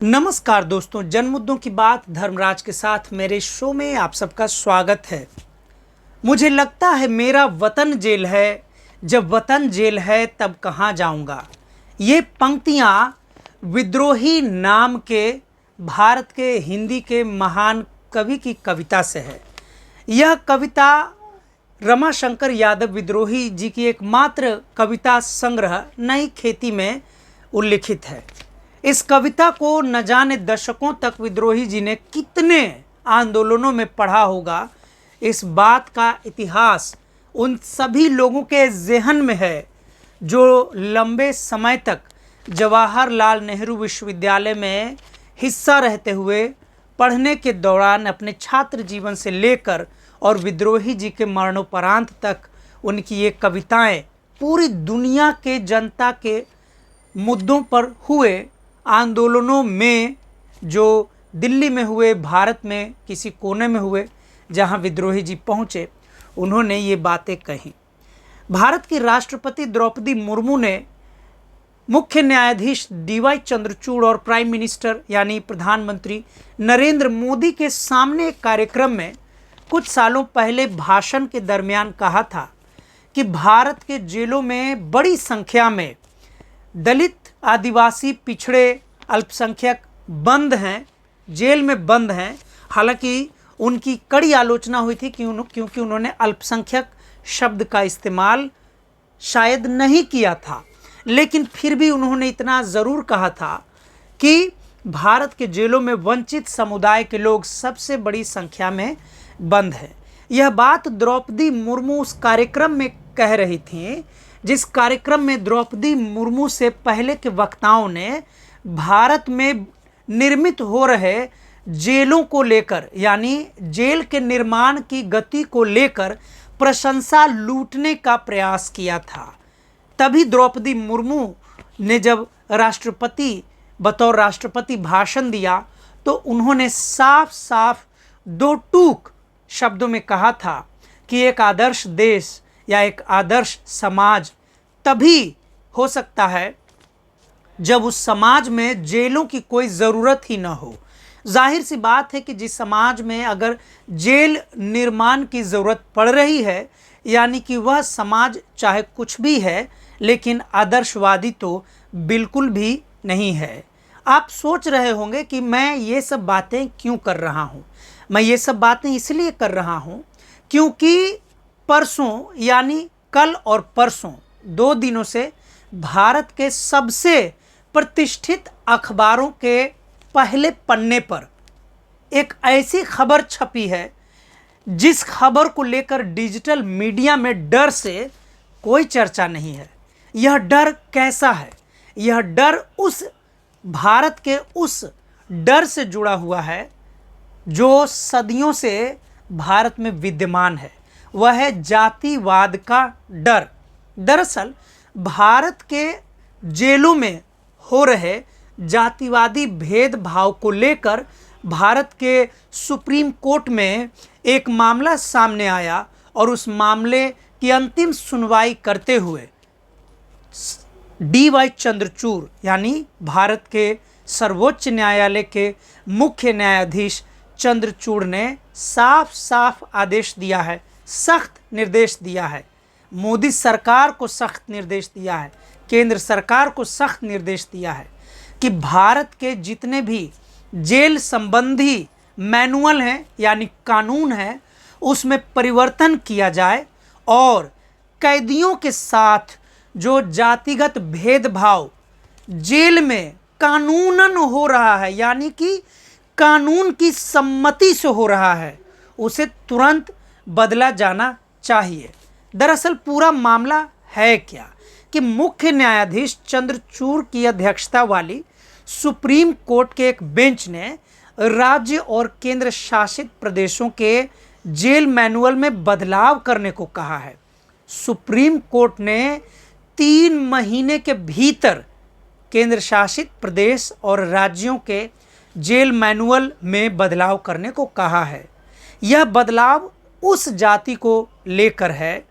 नमस्कार दोस्तों, जन मुद्दों की बात धर्मराज के साथ मेरे शो में आप सबका स्वागत है। मुझे लगता है मेरा वतन जेल है, जब वतन जेल है तब कहाँ जाऊँगा। ये पंक्तियाँ विद्रोही नाम के भारत के हिंदी के महान कवि की कविता से है। यह कविता रमाशंकर यादव विद्रोही जी की एकमात्र कविता संग्रह नई खेती में उल्लिखित है। इस कविता को न जाने दशकों तक विद्रोही जी ने कितने आंदोलनों में पढ़ा होगा। इस बात का इतिहास उन सभी लोगों के ज़हन में है जो लंबे समय तक जवाहरलाल नेहरू विश्वविद्यालय में हिस्सा रहते हुए पढ़ने के दौरान अपने छात्र जीवन से लेकर और विद्रोही जी के मरणोपरांत तक उनकी ये कविताएं पूरी दुनिया के जनता के मुद्दों पर हुए आंदोलनों में, जो दिल्ली में हुए, भारत में किसी कोने में हुए जहां विद्रोही जी पहुंचे, उन्होंने ये बातें कही। भारत की राष्ट्रपति द्रौपदी मुर्मू ने मुख्य न्यायाधीश डीवाई चंद्रचूड़ और प्राइम मिनिस्टर यानी प्रधानमंत्री नरेंद्र मोदी के सामने एक कार्यक्रम में कुछ सालों पहले भाषण के दरमियान कहा था कि भारत के जेलों में बड़ी संख्या में दलित, आदिवासी, पिछड़े, अल्पसंख्यक बंद हैं, जेल में बंद हैं। हालांकि उनकी कड़ी आलोचना हुई थी क्योंकि उन्होंने अल्पसंख्यक शब्द का इस्तेमाल शायद नहीं किया था, लेकिन फिर भी उन्होंने इतना ज़रूर कहा था कि भारत के जेलों में वंचित समुदाय के लोग सबसे बड़ी संख्या में बंद हैं। यह बात द्रौपदी मुर्मू उस कार्यक्रम में कह रही थी जिस कार्यक्रम में द्रौपदी मुर्मू से पहले के वक्ताओं ने भारत में निर्मित हो रहे जेलों को लेकर यानी जेल के निर्माण की गति को लेकर प्रशंसा लूटने का प्रयास किया था। तभी द्रौपदी मुर्मू ने जब बतौर राष्ट्रपति भाषण दिया तो उन्होंने साफ साफ दो टूक शब्दों में कहा था कि एक आदर्श देश या एक आदर्श समाज तभी हो सकता है जब उस समाज में जेलों की कोई ज़रूरत ही ना हो। जाहिर सी बात है कि जिस समाज में अगर जेल निर्माण की ज़रूरत पड़ रही है, यानी कि वह समाज चाहे कुछ भी है लेकिन आदर्शवादी तो बिल्कुल भी नहीं है। आप सोच रहे होंगे कि मैं ये सब बातें क्यों कर रहा हूँ। मैं ये सब बातें इसलिए कर रहा हूँ क्योंकि परसों यानी कल और परसों 2 दिनों से भारत के सबसे प्रतिष्ठित अखबारों के पहले पन्ने पर एक ऐसी खबर छपी है जिस खबर को लेकर डिजिटल मीडिया में डर से कोई चर्चा नहीं है। यह डर कैसा है? यह डर उस भारत के उस डर से जुड़ा हुआ है जो सदियों से भारत में विद्यमान है। वह है जातिवाद का डर। दरअसल भारत के जेलों में हो रहे जातिवादी भेदभाव को लेकर भारत के सुप्रीम कोर्ट में एक मामला सामने आया और उस मामले की अंतिम सुनवाई करते हुए डीवाई चंद्रचूड़ यानी भारत के सर्वोच्च न्यायालय के मुख्य न्यायाधीश चंद्रचूड़ ने साफ साफ आदेश दिया है, सख्त निर्देश दिया है। मोदी सरकार को सख्त निर्देश दिया है, केंद्र सरकार को सख्त निर्देश दिया है कि भारत के जितने भी जेल संबंधी मैनुअल हैं यानी कानून है उसमें परिवर्तन किया जाए और कैदियों के साथ जो जातिगत भेदभाव जेल में कानूनन हो रहा है यानी कि कानून की सम्मति से हो रहा है उसे तुरंत बदला जाना चाहिए। दरअसल पूरा मामला है क्या कि मुख्य न्यायाधीश चंद्रचूड़ की अध्यक्षता वाली सुप्रीम कोर्ट के एक बेंच ने राज्य और केंद्र शासित प्रदेशों के जेल मैनुअल में बदलाव करने को कहा है। सुप्रीम कोर्ट ने 3 महीने के भीतर केंद्र शासित प्रदेश और राज्यों के जेल मैनुअल में बदलाव करने को कहा है। यह बदलाव उस जाति को लेकर है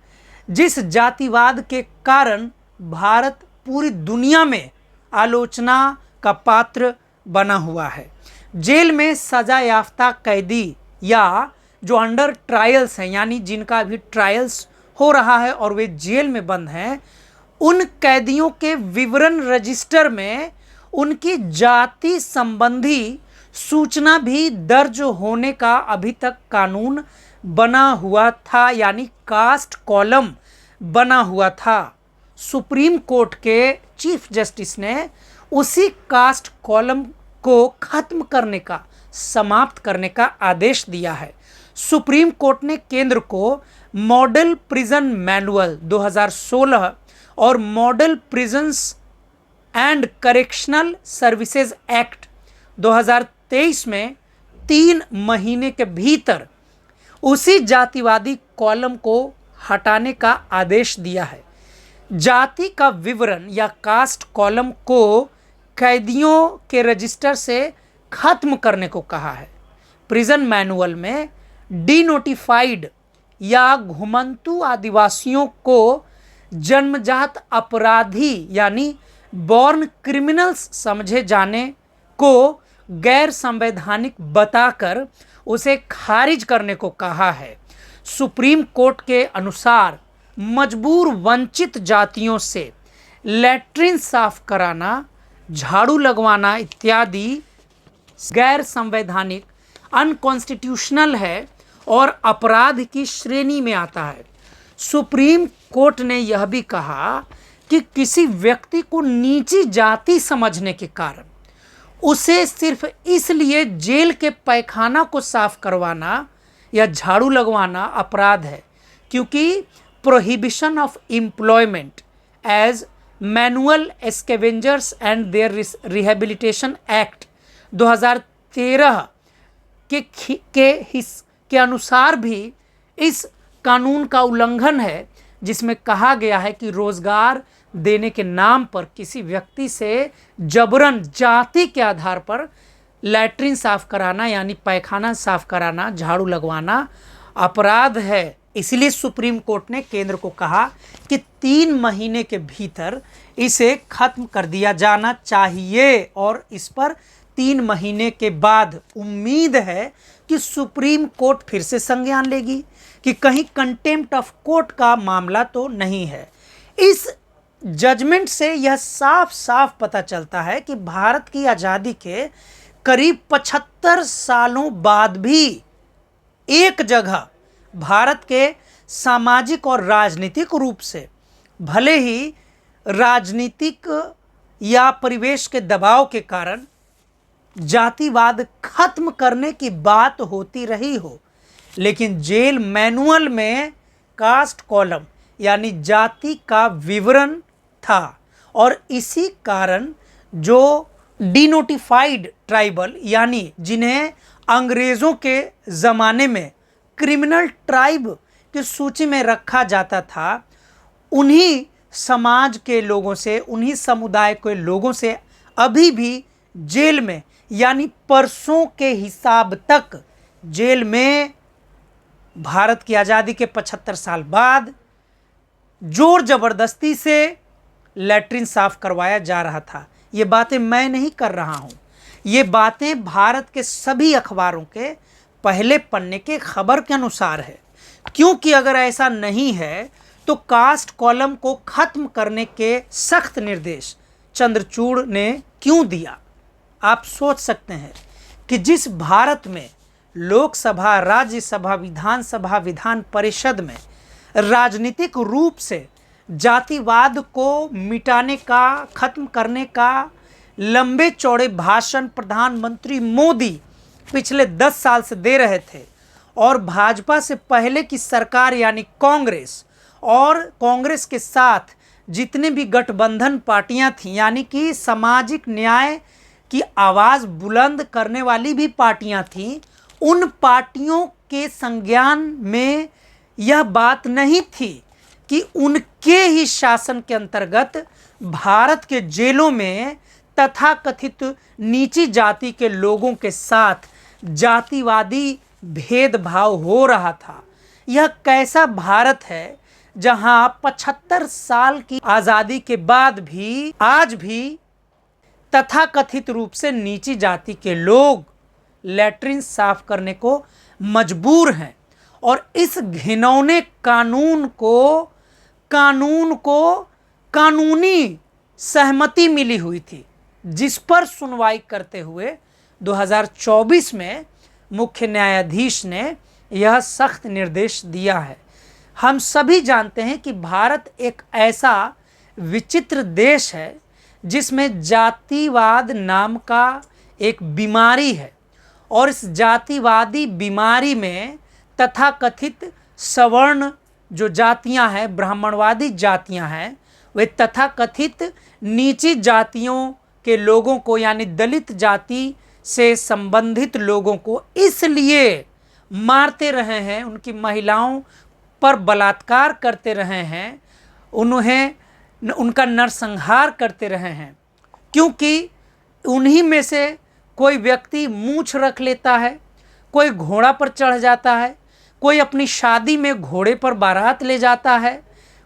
जिस जातिवाद के कारण भारत पूरी दुनिया में आलोचना का पात्र बना हुआ है। जेल में सजा याफ्ता कैदी या जो अंडर ट्रायल्स हैं, यानी जिनका अभी ट्रायल्स हो रहा है और वे जेल में बंद हैं, उन कैदियों के विवरण रजिस्टर में उनकी जाति संबंधी सूचना भी दर्ज होने का अभी तक कानून बना हुआ था, यानी कास्ट कॉलम बना हुआ था। सुप्रीम कोर्ट के चीफ जस्टिस ने उसी कास्ट कॉलम को खत्म करने का, समाप्त करने का आदेश दिया है। सुप्रीम कोर्ट ने केंद्र को मॉडल प्रिजन मैनुअल 2016 और model prisons and correctional services act 2023 में 3 महीने के भीतर उसी जातिवादी कॉलम को हटाने का आदेश दिया है। जाति का विवरण या कास्ट कॉलम को कैदियों के रजिस्टर से खत्म करने को कहा है। प्रिजन मैनुअल में डिनोटिफाइड या घुमंतु आदिवासियों को जन्मजात अपराधी यानी बॉर्न क्रिमिनल्स समझे जाने को गैर संवैधानिक बताकर उसे खारिज करने को कहा है। सुप्रीम कोर्ट के अनुसार मजबूर वंचित जातियों से लैट्रिन साफ कराना, झाड़ू लगवाना इत्यादि गैर संवैधानिक, अनकॉन्स्टिट्यूशनल है और अपराध की श्रेणी में आता है। सुप्रीम कोर्ट ने यह भी कहा कि किसी व्यक्ति को नीची जाति समझने के कारण उसे सिर्फ इसलिए जेल के पैखाना को साफ करवाना या झाड़ू लगवाना अपराध है क्योंकि prohibition of employment as manual scavengers and their rehabilitation act 2013 के अनुसार भी इस कानून का उल्लंघन है, जिसमें कहा गया है कि रोजगार देने के नाम पर किसी व्यक्ति से जबरन जाति के आधार पर लैट्रिन साफ कराना यानी पैखाना साफ कराना, झाड़ू लगवाना अपराध है। इसलिए सुप्रीम कोर्ट ने केंद्र को कहा कि 3 महीने के भीतर इसे खत्म कर दिया जाना चाहिए और इस पर 3 महीने के बाद उम्मीद है कि सुप्रीम कोर्ट फिर से संज्ञान लेगी कि कहीं कंटेम्प्ट ऑफ कोर्ट का मामला तो नहीं है। इस जजमेंट से यह साफ साफ पता चलता है कि भारत की आज़ादी के करीब 75 सालों बाद भी एक जगह भारत के सामाजिक और राजनीतिक रूप से, भले ही राजनीतिक या परिवेश के दबाव के कारण जातिवाद खत्म करने की बात होती रही हो, लेकिन जेल मैनुअल में कास्ट कॉलम यानी जाति का विवरण था और इसी कारण जो डिनोटिफाइड ट्राइबल यानी जिन्हें अंग्रेज़ों के ज़माने में क्रिमिनल ट्राइब की सूची में रखा जाता था, उन्हीं समाज के लोगों से, उन्हीं समुदाय के लोगों से अभी भी जेल में यानी परसों के हिसाब तक जेल में भारत की आज़ादी के 75 साल बाद जोर ज़बरदस्ती से लैट्रिन साफ करवाया जा रहा था। ये बातें मैं नहीं कर रहा हूँ, ये बातें भारत के सभी अखबारों के पहले पन्ने के खबर के अनुसार है। क्योंकि अगर ऐसा नहीं है तो कास्ट कॉलम को खत्म करने के सख्त निर्देश चंद्रचूड़ ने क्यों दिया? आप सोच सकते हैं कि जिस भारत में लोकसभा, राज्यसभा, विधानसभा, विधान परिषद में राजनीतिक रूप से जातिवाद को मिटाने का, खत्म करने का लंबे चौड़े भाषण प्रधानमंत्री मोदी पिछले 10 साल से दे रहे थे और भाजपा से पहले की सरकार यानी कांग्रेस और कांग्रेस के साथ जितने भी गठबंधन पार्टियां थीं यानी कि सामाजिक न्याय की आवाज़ बुलंद करने वाली भी पार्टियां थीं, उन पार्टियों के संज्ञान में यह बात नहीं थी कि उनके ही शासन के अंतर्गत भारत के जेलों में तथाकथित नीची जाति के लोगों के साथ जातिवादी भेदभाव हो रहा था। यह कैसा भारत है जहां 75 साल की आज़ादी के बाद भी आज भी तथाकथित रूप से नीची जाति के लोग लैट्रिन साफ करने को मजबूर हैं और इस घिनौने कानून को कानूनी सहमति मिली हुई थी, जिस पर सुनवाई करते हुए 2024 में मुख्य न्यायाधीश ने यह सख्त निर्देश दिया है। हम सभी जानते हैं कि भारत एक ऐसा विचित्र देश है जिसमें जातिवाद नाम का एक बीमारी है और इस जातिवादी बीमारी में तथाकथित सवर्ण जो जातियां हैं, ब्राह्मणवादी जातियां हैं, वे तथाकथित नीची जातियों के लोगों को यानी दलित जाति से संबंधित लोगों को इसलिए मारते रहे हैं, उनकी महिलाओं पर बलात्कार करते रहे हैं, उनका नरसंहार करते रहे हैं, क्योंकि उन्हीं में से कोई व्यक्ति मूंछ रख लेता है, कोई घोड़ा पर चढ़ जाता है, कोई अपनी शादी में घोड़े पर बारात ले जाता है,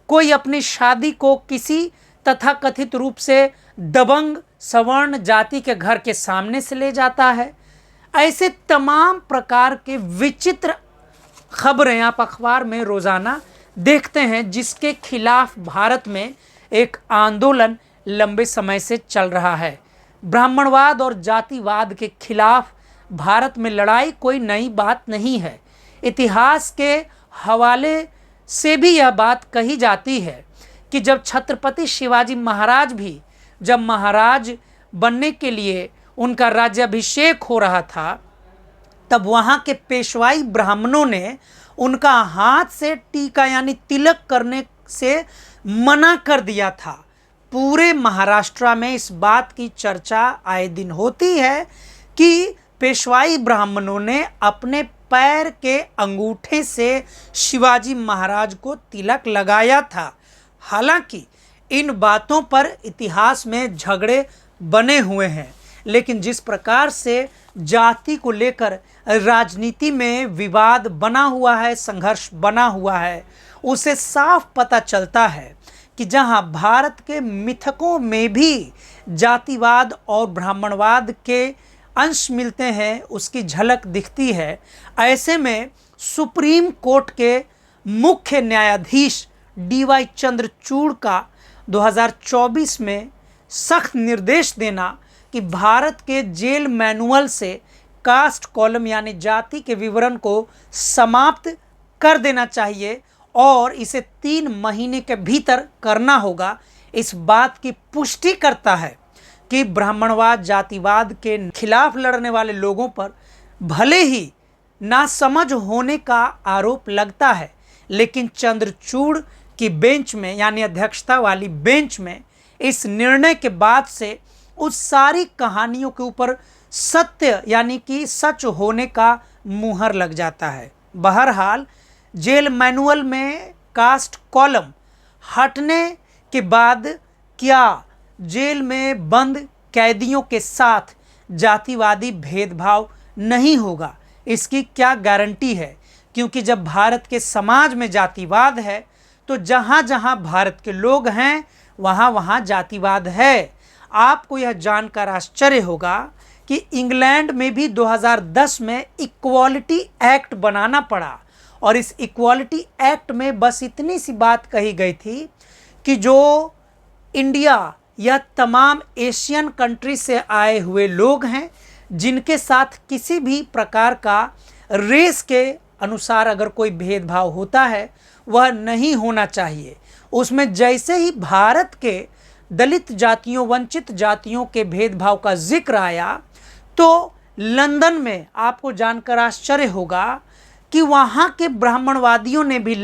कोई अपनी शादी को किसी तथाकथित रूप से दबंग सवर्ण जाति के घर के सामने से ले जाता है। ऐसे तमाम प्रकार के विचित्र खबरें आप अखबार में रोज़ाना देखते हैं, जिसके खिलाफ भारत में एक आंदोलन लंबे समय से चल रहा है। ब्राह्मणवाद और जातिवाद के खिलाफ भारत में लड़ाई कोई नई बात नहीं है। इतिहास के हवाले से भी यह बात कही जाती है कि जब छत्रपति शिवाजी महाराज भी जब महाराज बनने के लिए उनका राज्याभिषेक हो रहा था, तब वहाँ के पेशवाई ब्राह्मणों ने उनका हाथ से टीका यानी तिलक करने से मना कर दिया था। पूरे महाराष्ट्र में इस बात की चर्चा आए दिन होती है कि पेशवाई ब्राह्मणों ने अपने पैर के अंगूठे से शिवाजी महाराज को तिलक लगाया था। हालांकि इन बातों पर इतिहास में झगड़े बने हुए हैं, लेकिन जिस प्रकार से जाति को लेकर राजनीति में विवाद बना हुआ है, संघर्ष बना हुआ है, उसे साफ पता चलता है कि जहां भारत के मिथकों में भी जातिवाद और ब्राह्मणवाद के अंश मिलते हैं, उसकी झलक दिखती है। ऐसे में सुप्रीम कोर्ट के मुख्य न्यायाधीश DY चंद्रचूड़ का 2024 में सख्त निर्देश देना कि भारत के जेल मैनुअल से कास्ट कॉलम यानी जाति के विवरण को समाप्त कर देना चाहिए और इसे 3 महीने के भीतर करना होगा, इस बात की पुष्टि करता है कि ब्राह्मणवाद जातिवाद के खिलाफ लड़ने वाले लोगों पर भले ही नासमझ होने का आरोप लगता है, लेकिन चंद्रचूड़ की बेंच में यानी अध्यक्षता वाली बेंच में इस निर्णय के बाद से उस सारी कहानियों के ऊपर सत्य यानी कि सच होने का मुहर लग जाता है। बहरहाल जेल मैनुअल में कास्ट कॉलम हटने के बाद क्या जेल में बंद कैदियों के साथ जातिवादी भेदभाव नहीं होगा, इसकी क्या गारंटी है? क्योंकि जब भारत के समाज में जातिवाद है तो जहाँ जहाँ भारत के लोग हैं वहाँ वहाँ जातिवाद है। आपको यह जानकर आश्चर्य होगा कि इंग्लैंड में भी 2010 में इक्वालिटी एक्ट बनाना पड़ा और इस इक्वालिटी एक्ट में बस इतनी सी बात कही गई थी कि जो इंडिया या तमाम एशियन कंट्री से आए हुए लोग हैं जिनके साथ किसी भी प्रकार का रेस के अनुसार अगर कोई भेदभाव होता है वह नहीं होना चाहिए। उसमें जैसे ही भारत के दलित जातियों वंचित जातियों के भेदभाव का जिक्र आया तो लंदन में आपको जानकर आश्चर्य होगा कि वहाँ के ब्राह्मणवादियों ने भी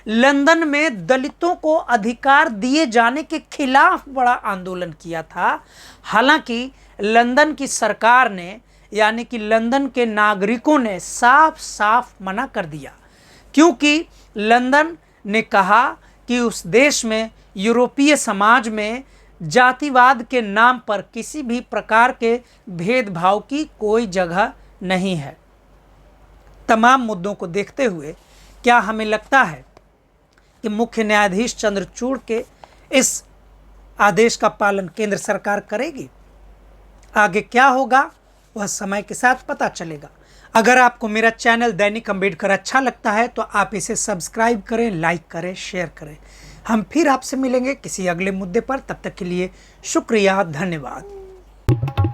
लंदन में दलितों को अधिकार दिए जाने के खिलाफ बड़ा आंदोलन किया था। हालांकि लंदन की सरकार ने यानी कि लंदन के नागरिकों ने साफ साफ मना कर दिया, क्योंकि लंदन ने कहा कि उस देश में यूरोपीय समाज में जातिवाद के नाम पर किसी भी प्रकार के भेदभाव की कोई जगह नहीं है। तमाम मुद्दों को देखते हुए क्या हमें लगता है कि मुख्य न्यायाधीश चंद्रचूड़ के इस आदेश का पालन केंद्र सरकार करेगी। आगे क्या होगा वह समय के साथ पता चलेगा। अगर आपको मेरा चैनल दैनिक अंबेडकर अच्छा लगता है तो आप इसे सब्सक्राइब करें, लाइक करें, शेयर करें। हम फिर आपसे मिलेंगे किसी अगले मुद्दे पर। तब तक के लिए शुक्रिया, धन्यवाद।